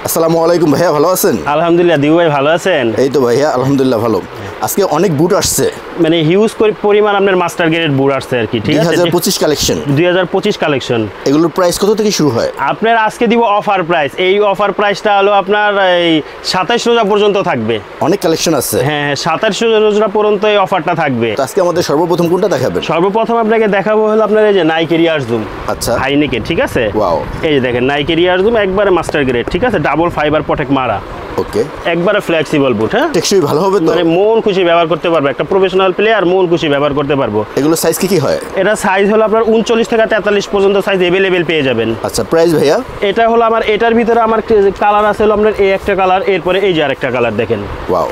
আসসালামু আলাইকুম ভাইয়া, ভালো আছেন? আলহামদুলিল্লাহ। দিবু ভাই ভালো আছেন? এই তো ভাইয়া আলহামদুলিল্লাহ ভালো। আজকে অনেক বুট আসছে, মানে হিউজ পরিমাণ আপনার মাস্টার গ্রেড বুট আসছে আর কি। ঠিক আছে, 2025 কালেকশন। 2025 কালেকশন। এগুলোর প্রাইস কত থেকে শুরু হয়? আপনার আজকে দিব অফার প্রাইস। এই অফার প্রাইসটা হলো আপনার এই 27 রোজা পর্যন্ত থাকবে। অনেক কালেকশন আছে। হ্যাঁ, 27 রোজা পর্যন্ত এই অফারটা থাকবে। তো আজকে আমাদের সর্বপ্রথম কোনটা দেখাবেন? সর্বপ্রথম আপনাকে দেখাবো হলো আপনার এই যে নাইকি রিয়ার জুম। আচ্ছা, হাইনেকের। ঠিক আছে, ওয়াও। এই যে দেখেন নাইকি রিয়ার জুম একবারে মাস্টার গ্রেড। ঠিক আছে, ডাবল ফাইবার প্রটেক্ট মারা, ওকে, একবারে ফ্লেক্সিবল বুট। হ্যাঁ, টেকসই ভালো হবে তো? মানে মন খুশি ব্যবহার করতে পারবে, একটা প্রফেশনাল প্লেয়ার মন খুশি ব্যবহার করতে পারবো। এগুলো সাইজ কি হয়? এটা সাইজ হলো আপনার 39 থেকে 43 পর্যন্ত সাইজ अवेलेबल পেয়ে যাবেন। আচ্ছা, প্রাইস ভাইয়া? এটা হলো আমার, এটার ভিতরে আমার কালার আছে হলো আপনার এই একটা কালার, এরপরে এই যে আরেকটা কালার দেখেন। ওয়াও,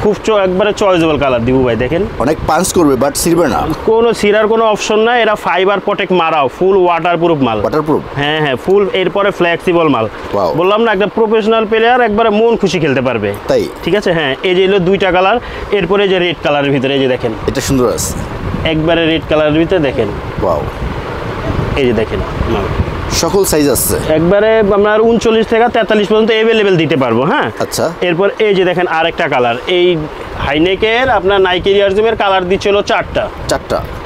খুব একবারে চয়েসেবল কালার দিবু ভাই। দেখেন অনেক পাঞ্চ করবে বাট ছিড়বে না, কোনো সিরার কোনো অপশন নাই। এটা ফাইবার প্রটেক্ট মারাও, ফুল ওয়াটারপ্রুফ মাল। ওয়াটারপ্রুফ? হ্যাঁ হ্যাঁ, ফুল। এরপরে ফ্লেক্সিবল মাল। ওয়াও, বললাম না, একটা প্রফেশনাল প্লেয়ার একবারে মন খুশি খেলতে পারবে। তাই? ঠিক আছে। হ্যাঁ, এই যে হলো দুইটা কালার, এরপরে যে রেড কালারের ভিতরে এই যে দেখেন, এটা সুন্দর আছে একবারে রেড কালারের ভিতরে দেখেন। ওয়াও, এই যে দেখেন মাল সকল সাইজ আছে একবারে আপনার 39 থেকে 43 পর্যন্ত अवेलेबल দিতে পারবো। হ্যাঁ, আচ্ছা। এরপর এই যে দেখেন আরেকটা কালার, এই হাইনেকের আপনার নাইকি রিয়ার জুমের কালার দিচ্ছিল চারটা।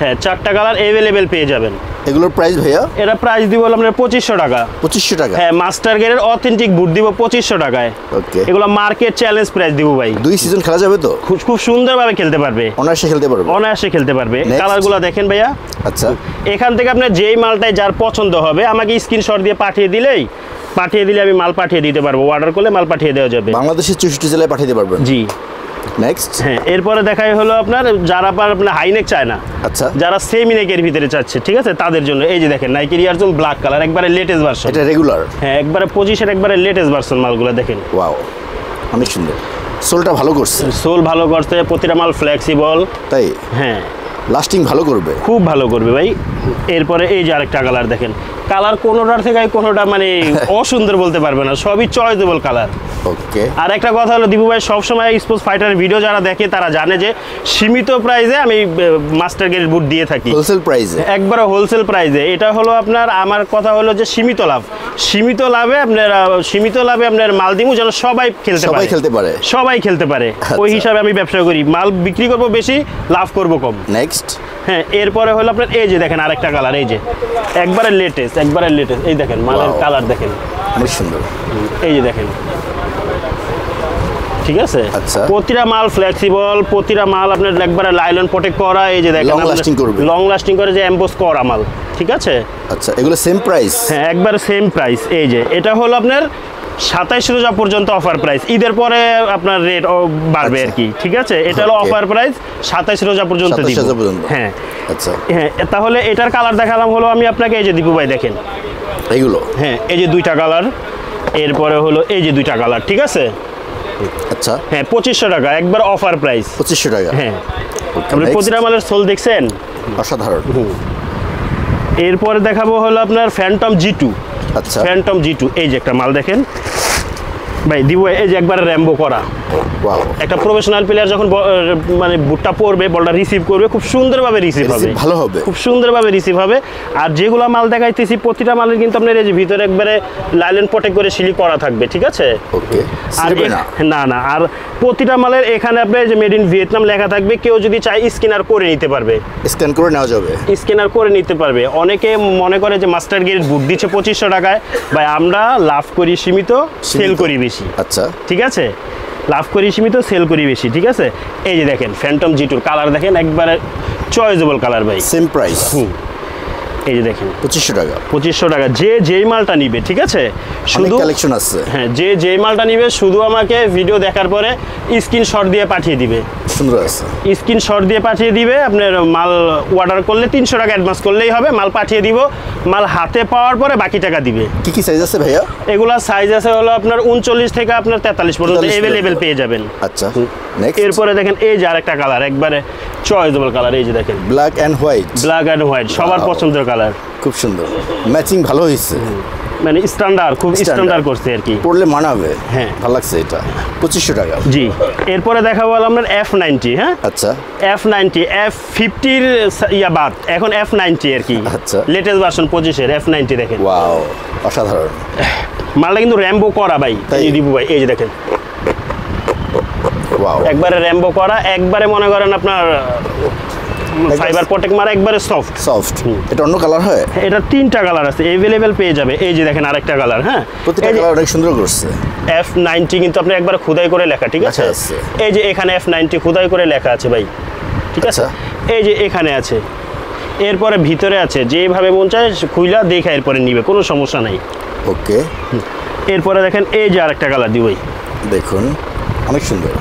হ্যাঁ, চারটা কালার अवेलेबल পেয়ে যাবেন। এগুলোর প্রাইস ভাইয়া? এটা প্রাইস দিব আপনার 2500 টাকা। 2500 টাকা? হ্যাঁ, মাস্টার গ্রেডের অথেন্টিক বুট দিব 2500 টাকায়। ওকে, এগুলো মার্কেট চ্যালেঞ্জ প্রাইস দিব ভাই। 2 সিজন খেলা যাবে তো? খুব সুন্দরভাবে খেলতে পারবে, অনায়াসে খেলতে পারবে। অনায়াসে খেলতে পারবে। কালারগুলো দেখেন ভাইয়া। আচ্ছা, এখান থেকে আপনার যেই মালটাই যার পছন্দ হবে আমাকে স্ক্রিনশট দিয়ে পাঠিয়ে দিলে আমি মাল পাঠিয়ে দিতে পারবো। অর্ডার করলে মাল পাঠিয়ে দেওয়া যাবে। বাংলাদেশের 64 জেলায় পাঠিয়ে দিতে পারবেন? জি। নেক্সট। হ্যাঁ, এরপরে দেখাই হলো আপনার যারা আপনার হাইনেক চায় না, আচ্ছা, যারা সেমি নেকের ভিতরে চাচ্ছে, ঠিক আছে, তাদের জন্য এই যে দেখেন নাইকি রিয়ার জুম ব্ল্যাক কালার, একবারে লেটেস্ট ভার্সন। এটা রেগুলার? হ্যাঁ, একবারে 25-এর একবারে লেটেস্ট ভার্সন মালগুলো দেখেন। ওয়াও, অনেক সুন্দর। সোলটা ভালো করছে? সোল ভালো করছে, প্রতিটা মাল ফ্লেক্সিবল। তাই? হ্যাঁ, লাস্টিং ভালো করবে, খুব ভালো করবে ভাই। এরপরে এই যে আরেকটা কালার দেখেন, কালার কোনোটার থেকে কোনোটা মানে অসুন্দর বলতে পারবে না, সবই চয়েসেবল কালার। ওকে। আর একটা কথা হলো দিবু ভাই, সবসময় স্পোর্টস ফাইটারের ভিডিও যারা দেখে তারা জানে যে সীমিত প্রাইসে আমি মাস্টার গ্রেড বুট দিয়ে থাকি, হোলসেল প্রাইসে, একবারে হোলসেল প্রাইসে। এটা হলো আপনার, আমার কথা হলো যে সীমিত লাভে আপনার মাল দিমু যেন সবাই খেলতে পারে। ওই হিসাবে আমি ব্যবসা করি, মাল বিক্রি করব বেশি, লাভ করব কম। নেক্সট। হ্যাঁ, এরপরে হলো আপনার এই যে দেখেন আরেকটা কালার, এই যে একবারে লেটেস্ট। এই দেখেন মালের কালার দেখেন, অনেক সুন্দর। এই যে দেখেন। ঠিক আছে। আচ্ছা, প্রতিটা মাল ফ্লেক্সিবল, প্রতিটা মাল আপনার একবারে লাইলন প্রটেক্ট করা। এই যে দেখেন লং লাস্টিং করে, যে এমবোস করা মাল। ঠিক আছে। আচ্ছা, এগুলো সেম প্রাইস? হ্যাঁ, একবারে সেম প্রাইস। এই যে এটা হলো আপনার 27 রোজা পর্যন্ত অফার প্রাইস, ঈদের পরে আপনার রেট বাড়বে আর কি। ঠিক আছে, এটা হলো অফার প্রাইস 27 রোজা পর্যন্ত দিব। হ্যাঁ আচ্ছা, হ্যাঁ, তাহলে এটার কালার দেখালাম হলো আমি আপনাকে। এই যে দীপু ভাই দেখেন এইগুলো। হ্যাঁ, এই যে দুইটা কালার, এরপরে হলো এই যে দুইটা কালার। ঠিক আছে। আচ্ছা, হ্যাঁ, 2500 টাকা একবার অফার প্রাইস। 2500 টাকা? হ্যাঁ, আপনি প্রতিটা মালের সোল দেখছেন, অসাধারণ। এরপরে দেখাবো হলো আপনার ফ্যান্টম G2। আচ্ছা, ফ্যান্টম G2, এই যে একটা মাল দেখেন ভাই দিবু, এই যে একবারে র্যাম্বো করা। ওয়াও, একটা প্রফেশনাল প্লেয়ার যখন মানে বুটটা পরবে, বলটা রিসিভ করবে, খুব সুন্দরভাবে রিসিভ হবে, ভালো হবে, খুব সুন্দরভাবে রিসিভ হবে। আর যেগুলো মাল দেখাইতেছি প্রতিটা মালের কিন্তু আপনার এই যে ভিতরে একবারে লাইলেন প্রটেক্ট করে সিলি করা থাকবে। ঠিক আছে। ওকে। আর না, আর প্রতিটা মালের এখানে আপনার যে মেড ইন ভিয়েতনাম লেখা থাকবে। কেউ যদি চায় স্ক্যানার করে নিতে পারবে, স্ক্যানার করে নিতে পারবে। অনেকে মনে করে যে মাস্টার গ্রেড বুট দিচ্ছে 2500 টাকায়, ভাই আমরা লাভ করি সীমিত, সেল করি বেশি। আচ্ছা, ঠিক আছে, লাভ করি সীমিত, সেল করি বেশি। ঠিক আছে। এই যে দেখেন ফ্যান্টম G2 কালার দেখেন, একবারে চয়েসেবল কালার ভাই, সেম প্রাইস। এই যে দেখেন 2500 টাকা। যেই মালটা নিবে, ঠিক আছে, শুধু কালেকশন আছে। হ্যাঁ, যেই মালটা নিবে শুধু আমাকে ভিডিও দেখার পরে স্ক্রিনশট দিয়ে পাঠিয়ে দিবে। সুন্দর আছে, স্ক্রিনশট দিয়ে পাঠিয়ে দিবে। আপনার মাল অর্ডার করলে 300 টাকা অ্যাডভান্স করলেই হবে, মাল পাঠিয়ে দিব। মাল হাতে পাওয়ার পরে বাকি টাকা দিবে। কি সাইজ আছে ভাইয়া? এগুলা সাইজ আছে হলো আপনার 39 থেকে আপনার 43 পর্যন্ত अवेलेबल পেয়ে যাবেন। আচ্ছা, নেক্সট। এরপরে দেখেন এই যে আরেকটা কালার, একবারে চয়েসেবল কালার। এই যে দেখেন ব্ল্যাক এন্ড হোয়াইট, সবার পছন্দের কালার, খুব সুন্দর, ম্যাচিং ভালো হয়েছে। মানে স্ট্যান্ডার্ড, খুব স্ট্যান্ডার্ড করছে আর কি, পড়লে মানাবে। হ্যাঁ, ভালো লাগছে এটা। 2500 টাকা। জি। এরপরে দেখাবো আপনার F90। হ্যাঁ, আচ্ছা, F90 F50 এর বাদ এখন F90 আর কি। আচ্ছা, লেটেস্ট ভার্সন 25 এর F90 দেখেন। ওয়াও, অসাধারণ। মালটা কিন্তু র্যাম্বো করা ভাই, এই দিবু ভাই, এই যে দেখেন একবারে র্যাম্বো করা, একবারে মনে করেন আপনার ফাইবার প্রোটেক্ট মারা, একবারে সফট সফট। এটা অন্য কালার হয়? এটা 3টা কালার আছে, अवेलेबल পেয়ে যাবে। এই যে দেখেন আরেকটা কালার, হ্যাঁ প্রতিটা কালার অনেক সুন্দর করছে। F90 কিন্তু আপনি একবার খোদাই করে লেখা, ঠিক আছে? এই যে এখানে F90 খোদাই করে লেখা আছে ভাই, ঠিক আছে? এই যে এখানে আছে, এরপরে ভিতরে আছে, যেভাবে মন চায় খুইলা দেখা এরপরে নিবে, কোনো সমস্যা নাই। ওকে, এরপরে দেখেন এই যে আরেকটা কালার দি ভাই, দেখুন অনেক সুন্দর।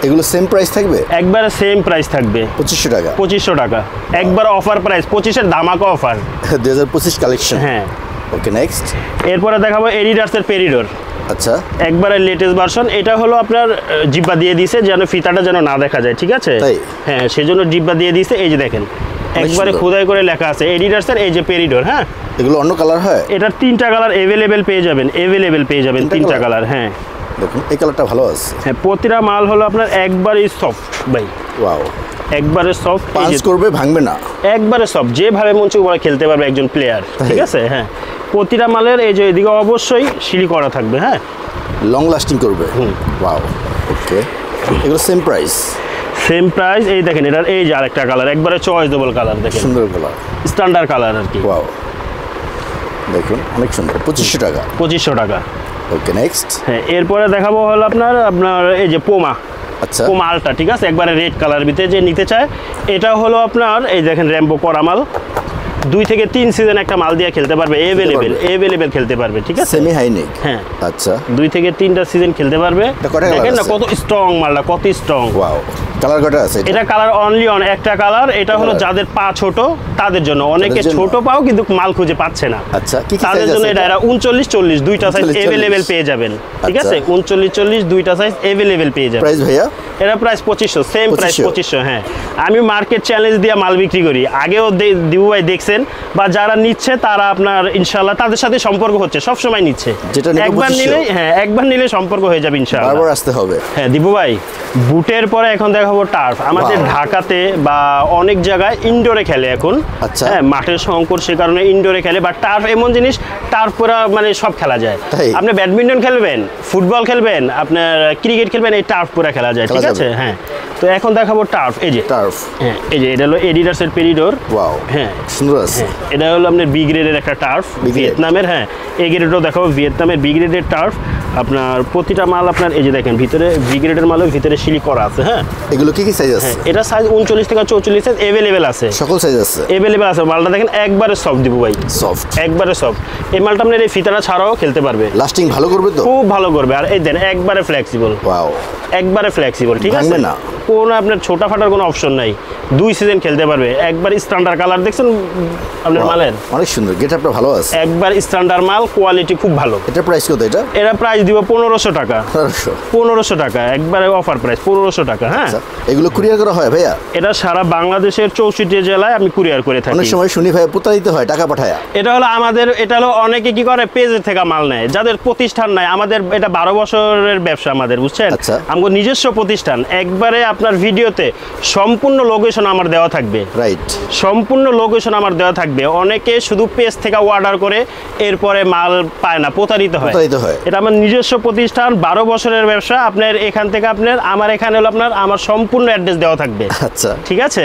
এগুলো সেম প্রাইস থাকবে? একবারে সেম প্রাইস থাকবে, 2500 টাকা। 2500 টাকা একবার অফার প্রাইস, 25-এর ধামাকা অফার, 2025 কালেকশন। হ্যাঁ ওকে, নেক্সট। এরপরে দেখাবো এডিডাসের পেরিডোর। আচ্ছা, একবারে লেটেস্ট ভার্সন। এটা হলো আপনার জিব্বা দিয়ে দিয়েছে যেন ফিতাটা যেন না দেখা যায়, ঠিক আছে? হ্যাঁ, সেজন্য জিব্বা দিয়ে দিয়েছে। এই যে দেখেন একবারে খোদাই করে লেখা আছে এডিডাসের, এই যে পেরিডোর। হ্যাঁ, এগুলো অন্য কালার হয়? এটার 3টা কালার अवेलेबल পেয়ে যাবেন, अवेलेबल পেয়ে যাবেন 3টা কালার। হ্যাঁ দেখুন এই কালারটা ভালো আছে। হ্যাঁ, প্রতিটা মাল হলো আপনার একবারে সফট ভাই, ওয়াও, একবারে সফট, পাঞ্চ করবে ভাঙবে না, একবারে সফট, যেভাবে মন চায় ওরা খেলতে পারবে একজন প্লেয়ার, ঠিক আছে? হ্যাঁ, প্রতিটা মালের এই যে এদিকে অবশ্যই সিলি করা থাকবে, হ্যাঁ লং লাস্টিং করবে। ওয়াও, ওকে। এগুলো সেম প্রাইস? Same price. এই দেখেন এটার এই যে আরেকটা কালার, একবারে চয়েসেবল কালার, দেখেন সুন্দর কালার, স্ট্যান্ডার্ড কালার আর কি। ওয়াও, দেখুন অনেক সুন্দর, 2500 টাকা। 2500 টাকা। ওকে, নেক্সট। হ্যাঁ, এরপরে দেখাবো হলো আপনার এই যে পোমা। আচ্ছা, পোমা আলটা, ঠিক আছে? একবারে রেড কালার ভিতরে যে নিতে চায়, এটা হলো আপনার এই দেখেন র্যাম্বো করা মাল, 2 থেকে 3 সিজন একটা মাল দিয়ে খেলতে পারবে, अवेलेबल খেলতে পারবে, ঠিক আছে? Semi high neck. হ্যাঁ, আচ্ছা, 2 থেকে 3টা সিজন খেলতে পারবে। দেখেন না কত স্ট্রং মালটা, কত স্ট্রং। ওয়াও, কালার কয়টা আছে? এটা কালার অনলি অন একটা কালার। এটা হলো যাদের পা ছোট তাদের জন্য, অনেকে ছোট পাও কিন্তু মাল খুঁজে পাচ্ছে না, আচ্ছা, কি তাদের জন্য এটা 39-40 দুইটা সাইজ अवेलेबल পেয়ে যাবেন, ঠিক আছে? 39-40 দুইটা সাইজ अवेलेबल পেয়ে যাবেন। প্রাইস ভাইয়া? এটা প্রাইস 2500, সেম প্রাইস 2500। হ্যাঁ, আমি মার্কেট চ্যালেঞ্জ দিয়ে মাল বিক্রি করি, আগেও দিবু ভাই দেখছেন, বা যারা নিচ্ছে তারা আপনার ইনশাআল্লাহ তাদের সাথে সম্পর্ক হচ্ছে, সব সময় নিচ্ছে। একবার নিলে, হ্যাঁ একবার নিলে সম্পর্ক হয়ে যাবে ইনশাআল্লাহ, বারবার আসতে হবে। হ্যাঁ দিবু ভাই, বুটের পরে এখন দেখাবো টার্ফ। আমাদের ঢাকাতে বা অনেক জায়গায় ইনডোরে খেলে এখন। আচ্ছা, হ্যাঁ, মাঠের সংকট, সে কারণে ইনডোরে খেলে। বা টার্ফ এমন জিনিস, টার্ফ পুরা মানে সব খেলা যায়। আপনি ব্যাডমিন্টন খেলবেন, ফুটবল খেলবেন, আপনার ক্রিকেট খেলবেন, এই টার্ফ পুরা খেলা যায়, ঠিক আছে? হ্যাঁ, তো এখন দেখাবো টার্ফ। এই যে টার্ফ, হ্যাঁ এই যে এটা হলো এডিডাসের পেরিডোর। ওয়াও, হ্যাঁ সুন্দর আছে। এটা হলো আপনার বি গ্রেডের একটা টার্ফ, ভিয়েতনামের। হ্যাঁ, এই গ্রেডও দেখাবো, ভিয়েতনামের বি গ্রেডের টার্ফ। আপনার প্রতিটা মাল আপনার এই যে দেখেন ভিতরে বি গ্রেডের মালের ভিতরে সিলি করা আছে। হ্যাঁ, এগুলো কি কি সাইজ আছে? এটা সাইজ 39 থেকে 44 সাইজ अवेलेबल আছে, সকল সাইজ আছে अवेलेबल আছে। মালটা দেখেন একবারে সফট দিব ভাই, সফট, একবারে সফট। এই মালটা আপনার এই ফিতাটা ছাড়াও খেলতে পারবে, লাস্টিং ভালো করবে তো, খুব ভালো করবে। আর এই দেন একবারে ফ্লেক্সিবল। ওয়াও, একবারে ফ্লেক্সিবল, ঠিক আছে? না কোনো আপনার ছোটা ফাটার কোনো অপশন নাই, 2 সিজন খেলতে পারবে। একবার স্ট্যান্ডার্ড কালার দেখছেন আপনার মালের, অনেক সুন্দর, গেটআপটা ভালো আছে, একবার স্ট্যান্ডার্ড মাল, কোয়ালিটি খুব ভালো। এটা প্রাইস কত? এটা প্রাইস দিব 1500 টাকা। 1500 টাকা একবারে অফার প্রাইস, 1500 টাকা। হ্যাঁ, এগুলো কুরিয়ার করা হয় ভাইয়া? এটা সারা বাংলাদেশের 64 জেলায় আমি কুরিয়ার করে থাকি। অনেক সময় শুনি ভাই প্রতারিত হয় টাকা পাঠায়। এটা হলো আমাদের, এটা হলো অনেকে কি করে পেজের থেকে মাল নেয়, যাদের প্রতিষ্ঠান নাই। আমাদের এটা 12 বছরের ব্যবসা আমাদের, বুঝছেন? আমাদের নিজস্ব প্রতিষ্ঠান। একবারে আপনার ভিডিওতে সম্পূর্ণ লোকেশন আমার দেওয়া থাকবে, রাইট? সম্পূর্ণ লোকেশন আমার দেওয়া থাকবে। অনেকে শুধু পেজ থেকে অর্ডার করে এরপরে মাল পায় না, প্রতারিত হয়। এটা আমার নিজস্ব প্রতিষ্ঠান, 12 বছরের ব্যবসা। আপনার এখান থেকে আপনার আমার এখানে হলো আপনার আমার সম্পূর্ণ অ্যাড্রেস দেওয়া থাকবে। আচ্ছা, ঠিক আছে?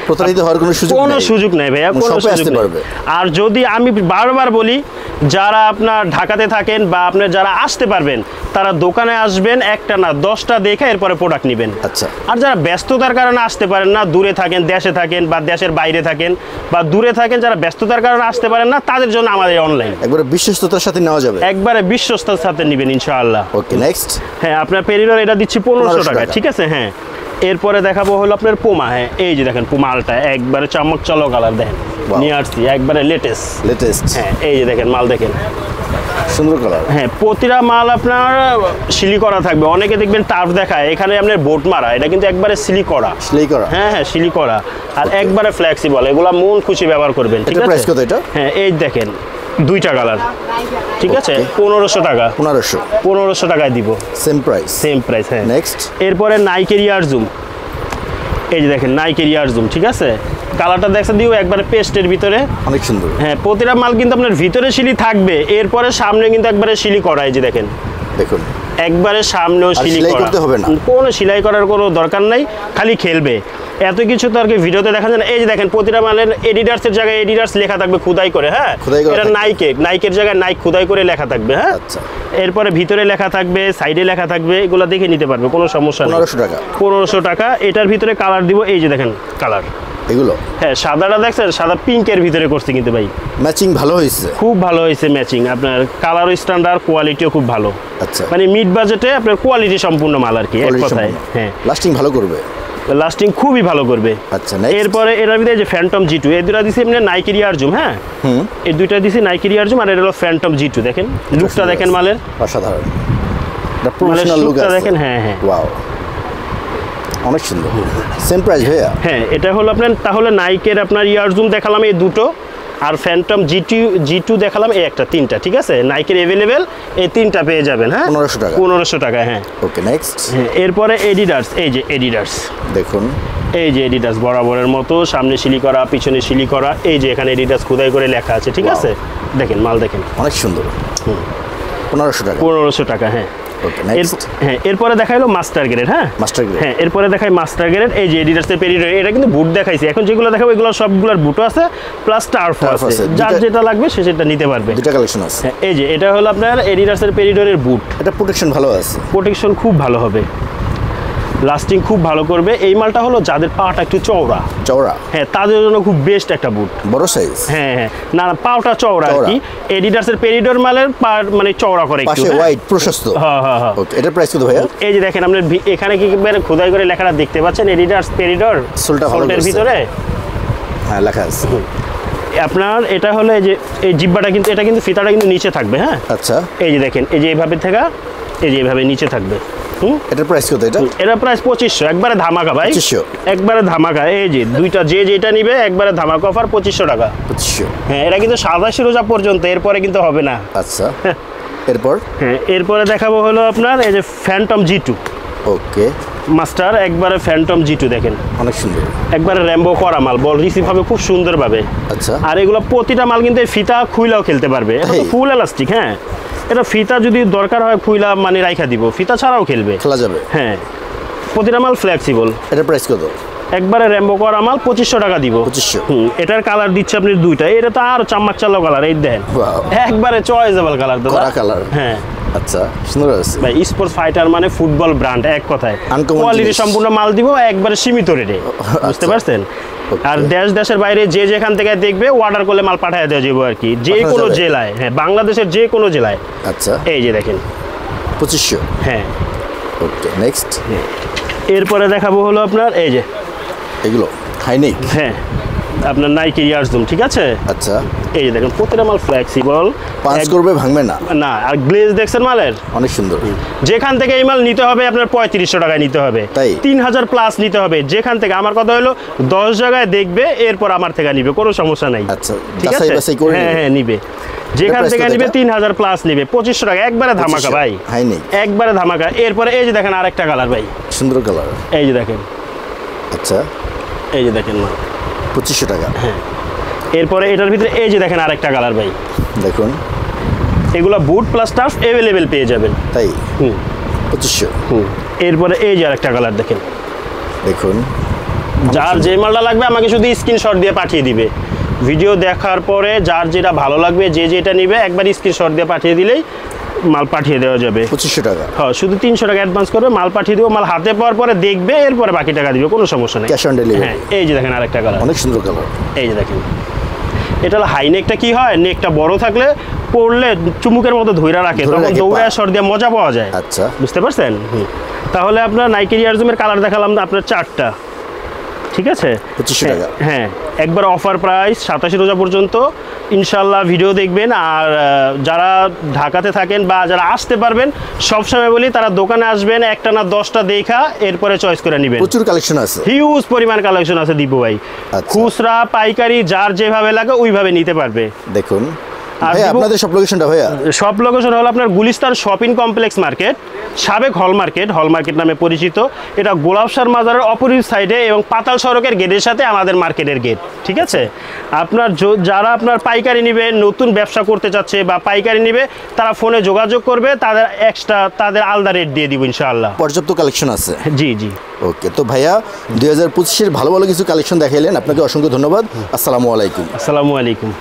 প্রতারিত হওয়ার কোনো সুযোগ নেই ভাইয়া, কোনো সুযোগ নেই। আর যদি আমি বারবার বলি, যারা আপনার ঢাকাতে থাকেন বা আপনার যারা আসতে পারবেন, তারা দোকানে আসবেন, একটা না 10টা দেখে এরপরে প্রোডাক্ট নেবেন। আচ্ছা, আর যারা ব্যস্ততার কারণে আসতে পারেন না, দূরে থাকেন, দেশে থাকেন বা দেশের বাইরে থাকেন বা দূরে থাকেন, যারা ব্যস্ততার কারণে আসতে পারেন না, তাদের জন্য আমাদের অনলাইন একবারে বিশ্বস্ততার সাথে নেওয়া যাবে, একবারে বিশ্বস্ততার সাথে নেবেন ইনশাআল্লাহ। ওকে, নেক্সট। হ্যাঁ, আপনার পেরিডোর এটা দিচ্ছি 1500 টাকা, ঠিক আছে? হ্যাঁ, এরপরে দেখাবো হলো আপনার পুমা। হ্যাঁ, এই যে দেখেন পুমা আলটা একবারে চমক চলো কালার দেখেন, নিয়ে আসছি একবারে লেটেস্ট। হ্যাঁ, এই যে দেখেন মাল দেখেন, সুন্দর কালার। হ্যাঁ, প্রতিটা মাল আপনার সিলি করা থাকবে। অনেকে দেখবেন টার্ফ দেখায়, এখানে আপনার বোট মারা, এটা কিন্তু একবারে সিলি করা। হ্যাঁ হ্যাঁ, সিলি করা আর একবারে ফ্লেক্সিবল। এগুলা মন খুশি ব্যবহার করবেন, ঠিক আছে? প্রাইস কত এটা? হ্যাঁ, এই দেখেন 2টা কালার, ঠিক আছে? 1500 টাকা। 1500 টাকায় দিব, সেম প্রাইস। হ্যাঁ, নেক্সট। এরপরে নাইকের ইয়ার জুম, এই যে দেখেন নাইকের ইয়ার জুম, ঠিক আছে? কালারটা দেখছেন দিও একবারে পেস্টের ভিতরে অনেক সুন্দর। হ্যাঁ, প্রতিটা মাল কিন্তু আপনার ভিতরে শিলি থাকবে, এরপরে সামনে কিন্তু একবারে শিলি করা, এই যে দেখেন দেখুন একবারে সামনেও শিলি করা, করতে হবে না, কোনো সেলাই করার কোনো দরকার নাই, খালি খেলবে। এত কিছু তো আর কি ভিডিওতে দেখা যায় না। এই যে দেখেন প্রতিটা মালের এডিডার্সের জায়গায় এডিডার্স লেখা থাকবে খোদাই করে। হ্যাঁ, এটা নাইকের জায়গায় নাইক খোদাই করে লেখা থাকবে। হ্যাঁ, এরপরে ভিতরে লেখা থাকবে, সাইডে লেখা থাকবে, এগুলো দেখে নিতে পারবে, কোনো সমস্যা নেই। 1500 টাকা। 1500 টাকা। এটার ভিতরে কালার দিব, এই যে দেখেন কালার এগুলো। হ্যাঁ, সাদাটা দেখছেন, সাদা পিঙ্কের ভিতরে করছে কিন্তু ভাই ম্যাচিং ভালো হয়েছে, খুব ভালো হয়েছে ম্যাচিং। আপনার কালার স্ট্যান্ডার্ড, কোয়ালিটিও খুব ভালো। আচ্ছা, মানে মিড বাজেটে আপনার কোয়ালিটি সম্পূর্ণ মাল আর কি, এক কথায়। হ্যাঁ, লাস্টিং ভালো করবে, লাস্টিং খুবই ভালো করবে। আচ্ছা, এরপরে এটার ভিতরে যে ফ্যান্টম G2, এই দুটো দিছি এমনি নাইকের ইয়ারজুম। হ্যাঁ, এই দুইটা দিছি নাইকের ইয়ারজুম, আর এটা হলো ফ্যান্টম G2। দেখেন লুকটা দেখেন মালের, অসাধারণ, এটা প্রফেশনাল লুক আছে দেখেন। হ্যাঁ হ্যাঁ, ওয়াও, অনেক সুন্দর। সেম প্রাইস ভাইয়া? হ্যাঁ, এটা হলো আপনার তাহলে নাইকের আপনার ইয়ারজুম দেখালাম এই দুটো, আর ফ্যান্টম G2 দেখালাম এই একটা, তিনটা। ঠিক আছে, নাইকের অ্যাভেলেবেল এই তিনটা পেয়ে যাবেন। হ্যাঁ, 1500 টাকা। 1500 টাকা। হ্যাঁ, ওকে, নেক্সট। এরপরে এডিডাস, এই যে এডিডাস দেখুন, এই যে এডিডাস বরাবরের মতো সামনে শিলি করা, পিছনে শিলি করা, এই যে এখানে এডিডাস খোদাই করে লেখা আছে। ঠিক আছে, দেখেন মাল দেখেন, অনেক সুন্দর। 1500 টাকা। 1500 টাকা। হ্যাঁ, হ্যাঁ, এরপরে দেখাইলো মাস্টার গ্রেড। হ্যাঁ, মাস্টার গ্রেড। হ্যাঁ, এরপরে দেখাই মাস্টার গ্রেড, এই যে এডিডাসের পেরিডর, এটা কিন্তু বুট দেখাইছি। এখন যেগুলো দেখাবো এগুলো সবগুলোর বুটও আছে, প্লাস টার্ফও আছে, যার যেটা লাগবে সে সেটা নিতে পারবে। দুটো কালেকশন আছে। এই যে এটা হলো আপনার এডিডাসের পেরিডরের বুট, এটা প্রোটেকশন ভালো আছে, প্রোটেকশন খুব ভালো হবে, লাস্টিং খুব ভালো করবে। এই মালটা হলো যাদের পাটা একটু চওড়া, হ্যাঁ, তাদের জন্য খুব বেস্ট একটা বুট, বড় সাইজ। হ্যাঁ হ্যাঁ, না পাটা চওড়া আর কি। এডিডাসের পেরিডর মালের পা মানে চওড়া করে একটু, পাশে ওয়াইড প্রশস্ত। হ্যাঁ হ্যাঁ হ্যাঁ। ওকে, এটার প্রাইস কত ভাইয়া? এই যে দেখেন আপনার এখানে কি খোদাই করে লেখাটা দেখতে পাচ্ছেন, এডিডাস পেরিডর সোলটার ভিতরে হ্যাঁ লেখা আছে। আপনার এটা হলো এই যে এই জিব্বাটা কিন্তু, এটা কিন্তু ফিতাটা কিন্তু নিচে থাকবে। হ্যাঁ, আচ্ছা, এই যে দেখেন, এই যে এইভাবে থাকা, এই যে এইভাবে নিচে থাকবে। এটার প্রাইস কত? এটা প্রাইস 2500, একবারে ধামাকা ভাই, 2500 একবারে ধামাকা। এই যে দুইটা যেটা নিবে একবারে ধামাকা অফার 2500 টাকা। 2500। হ্যাঁ, এটা কিন্তু 27 রোজা পর্যন্ত, এরপরে কিন্তু হবে না। আচ্ছা, এরপর? হ্যাঁ, এরপরে দেখাবো হলো আপনার এই যে ফ্যান্টম G2। ওকে, মাস্টার একবারে ফ্যান্টম G2 দেখেন, অনেক সুন্দর, একবারে র্যাম্বো করা মাল, বল রিসিভ হবে খুব সুন্দরভাবে। আচ্ছা, আর এগুলো প্রতিটা মাল কিন্তু ফিতা খুইলাও খেলতে পারবে, এটা তো ফুল এলাস্টিক। হ্যাঁ, এটা ফিতা যদি দরকার হয় খুইলা মানে রাইখা দিব, ফিতা ছাড়াও খেলবে, খেলা যাবে। হ্যাঁ, প্রতিটা মাল ফ্লেক্সিবল। এটার প্রাইস কত? একবারে র্যাম্বো করা মাল 2500 টাকা দিব। 2500। এটার কালার দিচ্ছে আপনি দুইটা, এটা তো আর চাম্মাক চালো কালার, এই দেন একবারে চয়েসেবল কালার, দাদা কালার। হ্যাঁ, আচ্ছা, সুন্দর আছে ভাই। স্পোর্টস ফাইটার মানে ফুটবল ব্র্যান্ড, এক কথায় কোয়ালিটি সম্পূর্ণ মাল দিব, একবারে সীমিত রেটে, বুঝতে পারছেন। আর দেশের বাইরে যে যেখান থেকে দেখবে অর্ডার করলে মাল পাঠিয়ে দেওয়া যাবে আর কি, যে কোনো জেলায়। হ্যাঁ, বাংলাদেশের যে কোনো জেলায়। আচ্ছা, এই যে দেখেন 2500। হ্যাঁ, ওকে, নেক্সট। এরপরে দেখাবো হলো আপনার এই যে এগুলো হাইনেক। হ্যাঁ, আপনার নাইকি ইয়ারজুম। ঠিক আছে, আচ্ছা, এই যে দেখেন প্রতিটা মাল ফ্লেক্সিবল, পাঁচ করবে, ভাঙবে না। না, আর গ্লেজ দেখছেন মালের, অনেক সুন্দর। যেখান থেকে এই মাল নিতে হবে আপনার 3500 টাকায় নিতে হবে, 3000 প্লাস নিতে হবে যেখান থেকে। আমার কথা হলো 10 জায়গায় দেখবে, এরপর আমার থেকে নিবে, কোনো সমস্যা নাই। আচ্ছা, ঠিক আছে, হ্যাঁ হ্যাঁ, নিবে যেখান থেকে নিবে 3000 প্লাস নিবে, 2500 টাকা, একবারে ধামাকা ভাই, একবারে ধামাকা। এরপরে এই যে দেখেন আরেকটা কালার ভাই, সুন্দর কালার, এই যে দেখেন। আচ্ছা, এই যে দেখেন মাল 2500 টাকা। হ্যাঁ, এরপরে এটার ভিতরে এই যে দেখেন আরেকটা কালার ভাই, দেখুন, এগুলো বুট প্লাস টাফ অ্যাভেলেবেল পেয়ে যাবেন। তাই 2500। এরপরে এই যে আরেকটা কালার দেখেন, দেখুন, যার যে মালটা লাগবে আমাকে শুধু স্ক্রিনশট দিয়ে পাঠিয়ে দিবে। ভিডিও দেখার পরে যার যেটা ভালো লাগবে, যে যেটা নিবে একবার স্ক্রিনশট দিয়ে পাঠিয়ে দিলেই মাল পাঠিয়ে দেওয়া যাবে। 2500 টাকা। হ্যাঁ, শুধু 300 টাকা অ্যাডভান্স করবে, মাল পাঠিয়ে দেবো, মাল হাতে পাওয়ার পরে দেখবে, এরপরে বাকি টাকা দিবে, কোনো সমস্যা নেই, ক্যাশ অন ডেলিভারি। হ্যাঁ, এই যে দেখেন আরেকটা কালার, অনেক সুন্দর কালার, এই যে দেখেন। এটা হলো হাই নেকটা, কি হয় নেকটা বড় থাকলে পড়লে চুমুকের মতো ধইরা রাখে, তখন দৌড়ে সর দিয়ে মজা পাওয়া যায়। আচ্ছা, বুঝতে পারছেন। তাহলে আপনার নাইকি ইয়ারজুমের কালার দেখালাম আপনার 4টা। ঠিক আছে, 2500 টাকা। হ্যাঁ, একবার অফার প্রাইস 27 রোজা পর্যন্ত ইনশাল্লাহ ভিডিও দেখবেন। আর যারা ঢাকাতে থাকেন বা যারা আসতে পারবেন, সবসময় বলি তারা দোকানে আসবেন, একটা না 10টা দেখা এরপরে চয়েস করে নেবেন। প্রচুর কালেকশন আছে, হিউজ পরিমাণ কালেকশন আছে দীপু ভাই। খুচরা পাইকারি যার যেভাবে লাগে ওইভাবে নিতে পারবে। দেখুন, আর ভাইয়া আপনাদের সব লোকেশনটা ভাইয়া? সব লোকেশন হলো আপনার গুলিস্তান শপিং কমপ্লেক্স মার্কেট, সাবেক হল মার্কেট নামে পরিচিত। এটা গোলাপসার মাজারের অপোজিট সাইডে এবং পাতাল সড়কের গেটের সাথে আমাদের মার্কেটের গেট, ঠিক আছে? আপনার যারা আপনার পাইকারি নিবে, নতুন ব্যবসা করতে চাচ্ছে বা পাইকারি নিবে, তারা ফোনে যোগাযোগ করবে, তাদের এক্সট্রা তাদের আলাদা রেট দিয়ে দিব ইনশাআল্লাহ। পর্যাপ্ত কালেকশন আছে? জি জি। ওকে, তো ভাইয়া 2025-এর ভালো ভালো কিছু কালেকশন দেখাইলেন, আপনাকে অসংখ্য ধন্যবাদ। আসসালামু আলাইকুম। আসসালামু আলাইকুম।